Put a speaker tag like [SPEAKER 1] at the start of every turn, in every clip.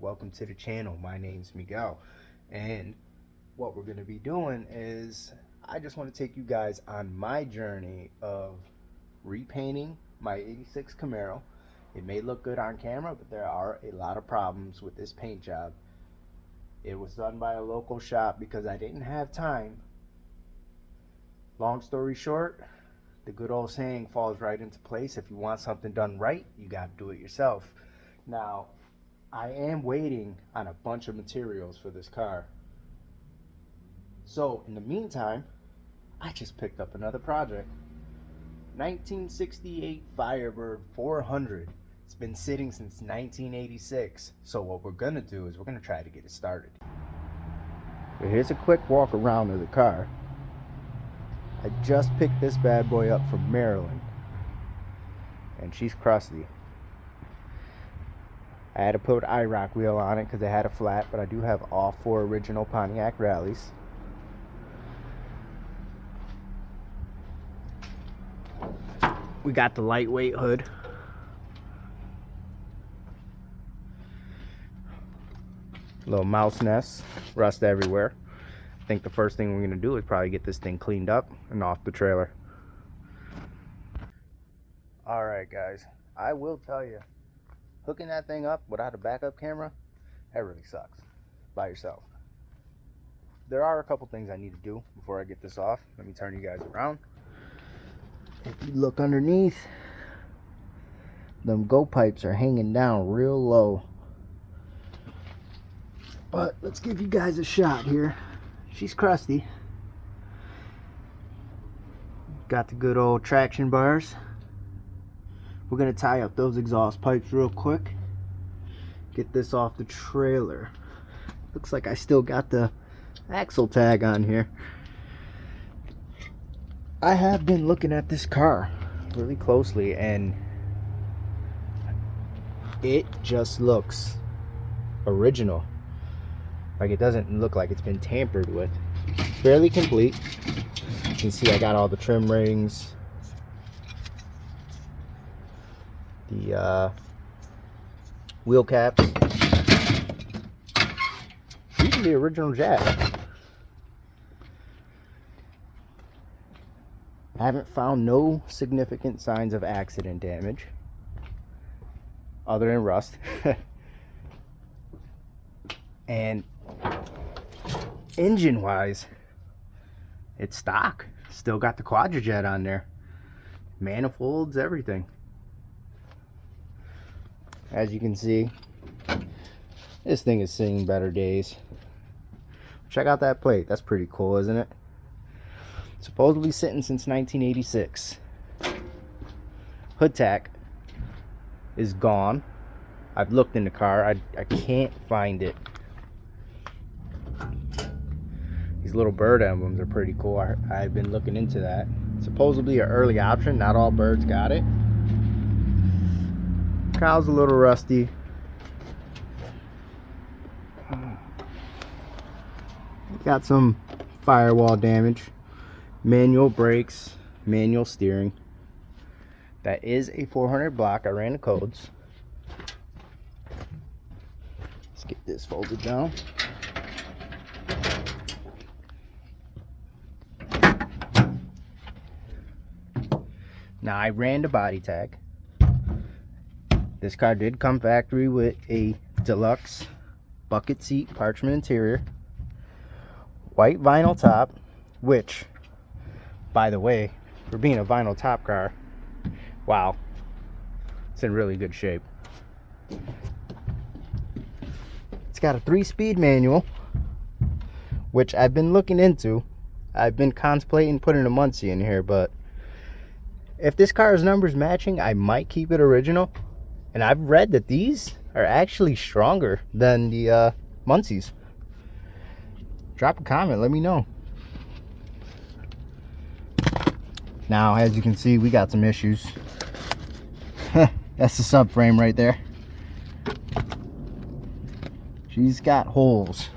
[SPEAKER 1] welcome to the channel. My name's Miguel, and what we're going to be doing is I just want to take you guys on my journey of repainting my 86 Camaro. It may look good on camera, but there are a lot of problems with this paint job. It was done by a local shop because I didn't have time. Long story short, the good old saying falls right into place. If you want something done right, you got to do it yourself. Now, I am waiting on a bunch of materials for this car. So, in the meantime, I just picked up another project. 1968 Firebird 400. It's been sitting since 1986. So what we're going to do is we're going to try to get it started. So here's a quick walk around of the car. I just picked this bad boy up from Maryland, and she's crusty. I had to put an IROC wheel on it because it had a flat, but I do have all 4 original Pontiac rallies. We got the lightweight hood. Little mouse nest, rust everywhere. I think the first thing we're going to do is probably get this thing cleaned up and off the trailer. Alright guys, I will tell you, hooking that thing up without a backup camera, that really sucks by yourself. There are a couple things I need to do before I get this off. Let me turn you guys around. If you look underneath, them go pipes are hanging down real low. But let's give you guys a shot here. She's crusty. Got the good old traction bars. We're gonna tie up those exhaust pipes real quick. Get this off the trailer. Looks like I still got the axle tag on here. I have been looking at this car really closely, and it just looks original. Like, it doesn't look like it's been tampered with. It's fairly complete. You can see I got all the trim rings, the wheel caps, even the original jack. I haven't found no significant signs of accident damage other than rust. And engine wise, it's stock. Still got the quadrijet on there, manifolds, everything. As you can see, this thing is seeing better days. Check out that plate. That's pretty cool, isn't it? Supposedly sitting since 1986. Hood tack is gone. I've looked in the car. I can't find it. These little bird emblems are pretty cool. I've been looking into that. Supposedly an early option. Not all birds got it. Cow's a little rusty. Got some firewall damage. Manual brakes, manual steering. That is a 400 block. I ran the codes. Let's get this folded down. Now, I ran the body tag. This car did come factory with a deluxe bucket seat parchment interior, white vinyl top, which, by the way, for being a vinyl top car, wow, it's in really good shape. It's got a 3-speed manual, which I've been looking into. I've been contemplating putting a Muncie in here, but if this car's numbers matching, I might keep it original. And I've read that these are actually stronger than the Muncies. Drop a comment, let me know. Now, as you can see, we got some issues. That's the subframe right there. She's got holes.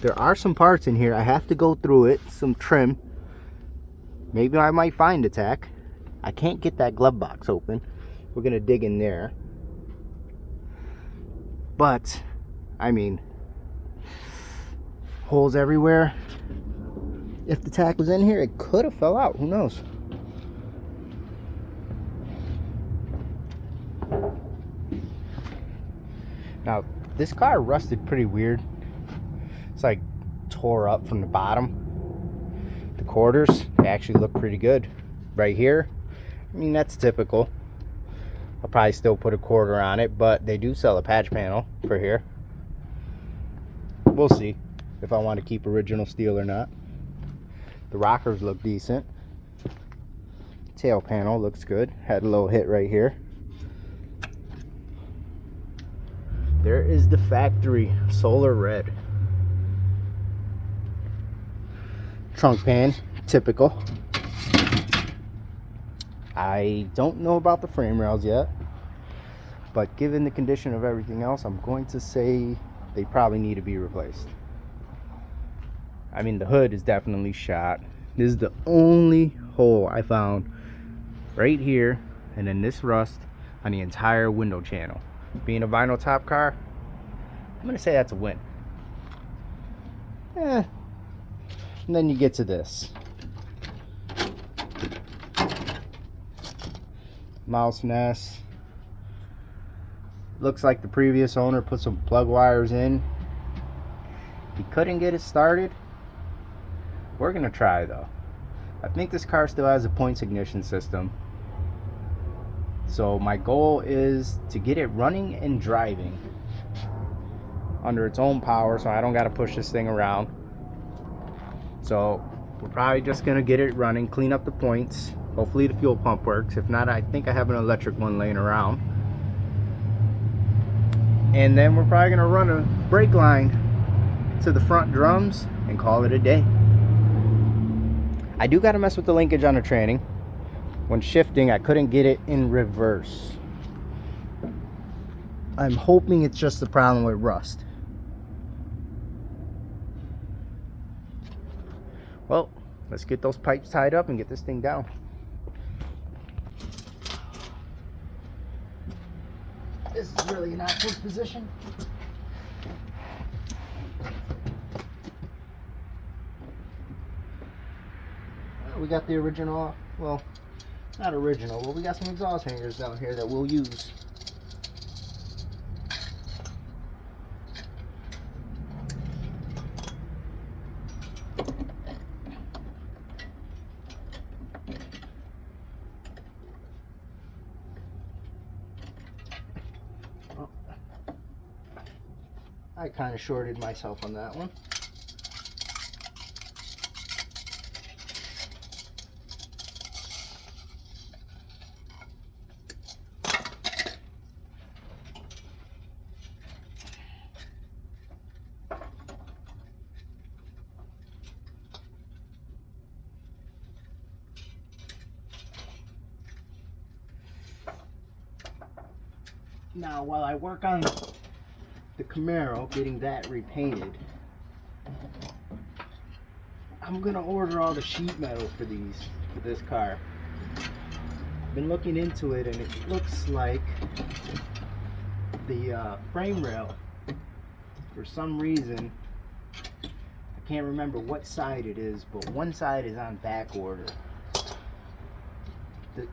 [SPEAKER 1] There are some parts in here. I have to go through it, some trim. Maybe I might find a tack. I can't get that glove box open. We're gonna dig in there. But I mean, holes everywhere. If the tack was in here, it could have fell out. Who knows? Now, this car rusted pretty weird. It's like tore up from the bottom. The quarters, they actually look pretty good. Right here, I mean, that's typical. I'll probably still put a quarter on it, but they do sell a patch panel for here. We'll see if I want to keep original steel or not. The rockers look decent. Tail panel looks good. Had a little hit right here. There is the factory solar red. Trunk pan, typical. I don't know about the frame rails yet, but given the condition of everything else, I'm going to say they probably need to be replaced. I mean, the hood is definitely shot. This is the only hole I found right here, and then this rust on the entire window channel. Being a vinyl top car, I'm gonna say that's a win. And then you get to this. Mouse nest. Looks like the previous owner put some plug wires in. He couldn't get it started. We're gonna try though. I think this car still has a points ignition system. So my goal is to get it running and driving under its own power, so I don't got to push this thing around. So we're probably just gonna get it running, clean up the points. Hopefully the fuel pump works. If not, I think I have an electric one laying around. And then we're probably gonna run a brake line to the front drums and call it a day. I do got to mess with the linkage on the tranny. When shifting, I couldn't get it in reverse. I'm hoping it's just the problem with rust. Well, let's get those pipes tied up and get this thing down. This is really an awkward position. We got the original, well, not original, but we got some exhaust hangers down here that we'll use. Oh, I kind of shorted myself on that one. Now, while I work on the Camaro, getting that repainted, I'm gonna order all the sheet metal for this car. I've been looking into it, and it looks like the frame rail, for some reason, I can't remember what side it is, but one side is on back order,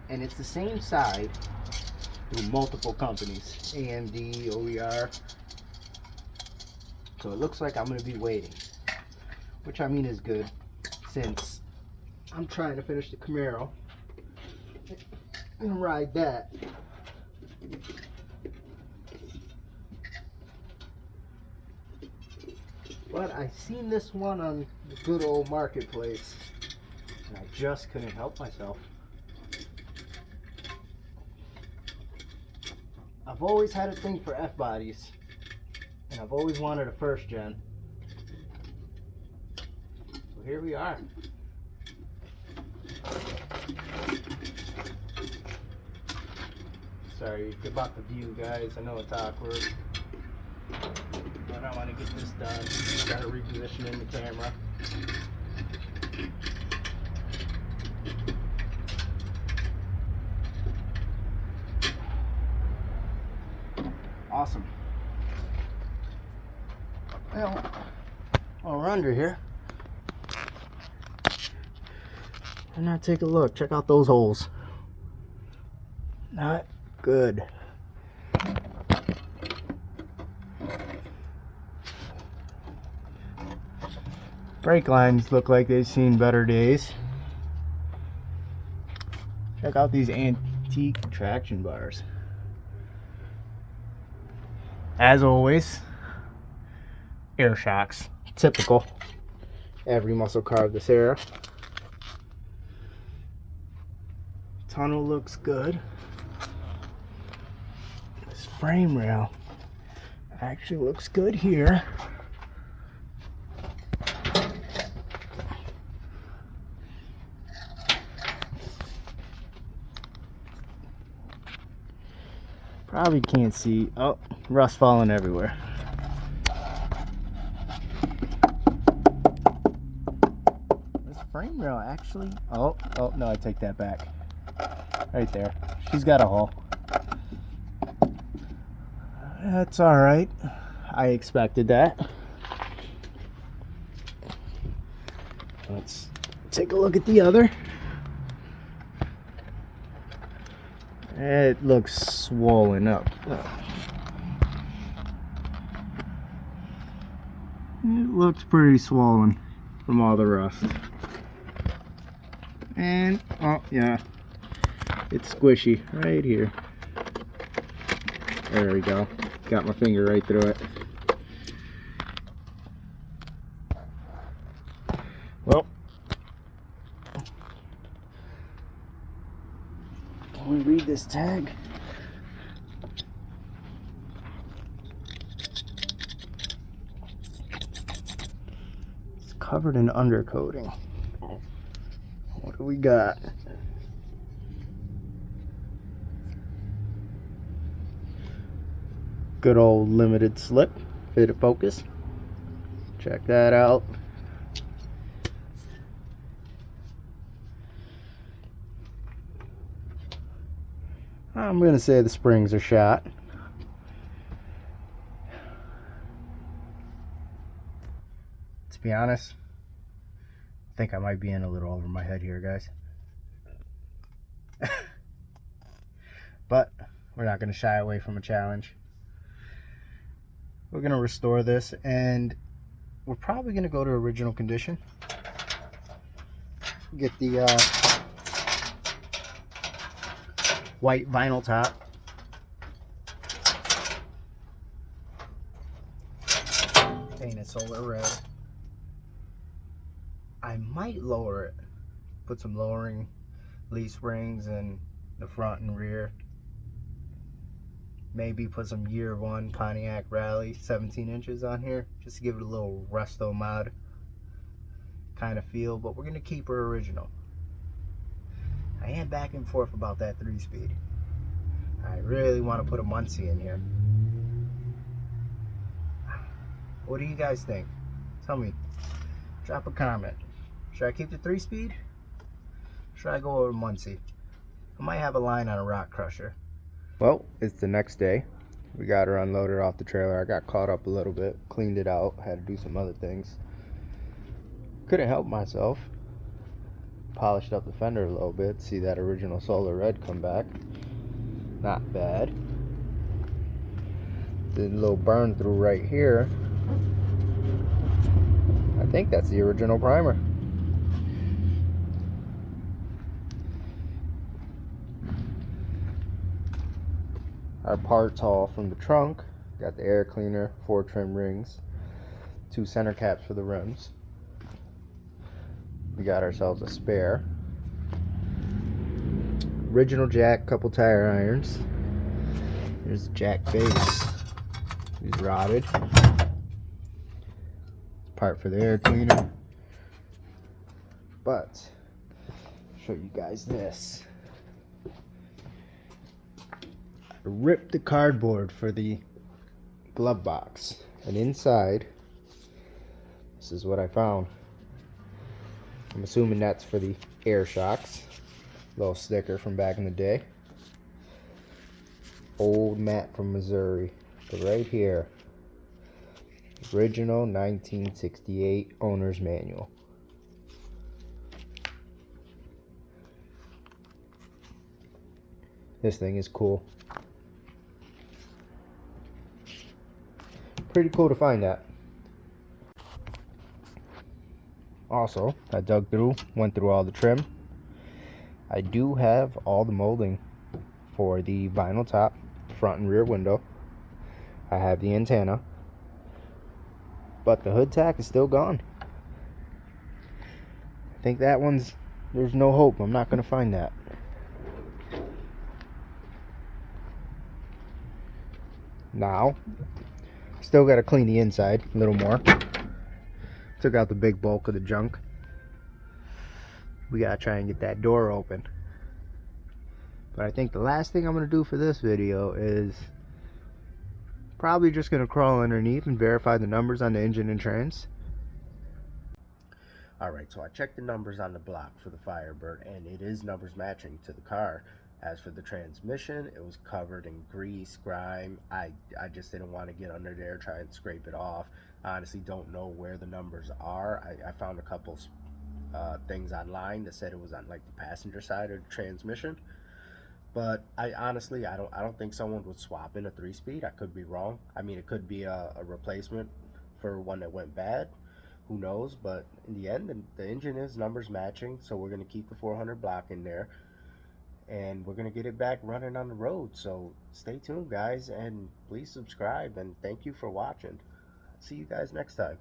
[SPEAKER 1] and it's the same side through multiple companies, AMD, OER. So it looks like I'm going to be waiting, which I mean is good, since I'm trying to finish the Camaro and ride that. But I seen this one on the good old marketplace, and I just couldn't help myself. I've always had a thing for F-bodies, and I've always wanted a first gen. So here we are. Sorry about the view, guys. I know it's awkward, but I want to get this done. Got to reposition in the camera. Awesome. Well, while we're under here, why not take a look? Check out those holes. Not good. Brake lines look like they've seen better days. Check out these antique traction bars. As always, air shocks. Typical. Every muscle car of this era. Tunnel looks good. This frame rail actually looks good here. Probably can't see. Oh, rust falling everywhere. This frame rail actually. Oh, no, I take that back. Right there. She's got a hole. That's alright. I expected that. Let's take a look at the other. It looks swollen up. It looks pretty swollen from all the rust. And, oh yeah, it's squishy right here. There we go. Got my finger right through it. Well, can we read this tag? It's covered in undercoating. What do we got? Good old limited slip, fit of focus. Check that out. I'm gonna say the springs are shot. To be honest, I think I might be in a little over my head here, guys. But we're not gonna shy away from a challenge. We're gonna restore this, and we're probably gonna go to original condition. Get the white vinyl top. Paint it solar red. I might lower it. Put some lowering leaf springs in the front and rear. Maybe put some year one Pontiac Rally 17 inches on here, just to give it a little resto mod kind of feel, but we're gonna keep her original. I am back and forth about that 3-speed. I really want to put a Muncie in here. What do you guys think? Tell me. Drop a comment. Should I keep the 3-speed? Should I go over Muncie? I might have a line on a rock crusher. Well, it's the next day. We got her unloaded off the trailer. I got caught up a little bit, cleaned it out, had to do some other things. Couldn't help myself. Polished up the fender a little bit, see that original solar red come back. Not bad. Did a little burn through right here. I think that's the original primer. Our parts haul from the trunk. Got the air cleaner, 4 trim rings, 2 center caps for the rims. We got ourselves a spare. Original jack, couple tire irons. Here's the jack base. He's rotted. Part for the air cleaner. But, show you guys this. I ripped the cardboard for the glove box, and inside, this is what I found. I'm assuming that's for the air shocks. Little sticker from back in the day. Old mat from Missouri. But right here, Original 1968 owner's manual. This thing is cool. Pretty cool to find that. Also, I dug through, went through all the trim. I do have all the molding for the vinyl top, front and rear window. I have the antenna, but the hood tack is still gone. I think that one's, there's no hope. I'm not going to find that. Now, still got to clean the inside a little more. Took out the big bulk of the junk. We got to try and get that door open. But I think the last thing I'm going to do for this video is probably just going to crawl underneath and verify the numbers on the engine and trans. Alright, so I checked the numbers on the block for the Firebird, and it is numbers matching to the car. As for the transmission, it was covered in grease, grime. I just didn't want to get under there, try and scrape it off. I honestly don't know where the numbers are. I found a couple things online that said it was on like the passenger side of the transmission. But I honestly, I don't think someone would swap in a 3-speed. I could be wrong. I mean, it could be a replacement for one that went bad. Who knows? But in the end, the engine is numbers matching, so we're going to keep the 400 block in there, and we're going to get it back running on the road. So stay tuned, guys, and please subscribe, and thank you for watching. See you guys next time.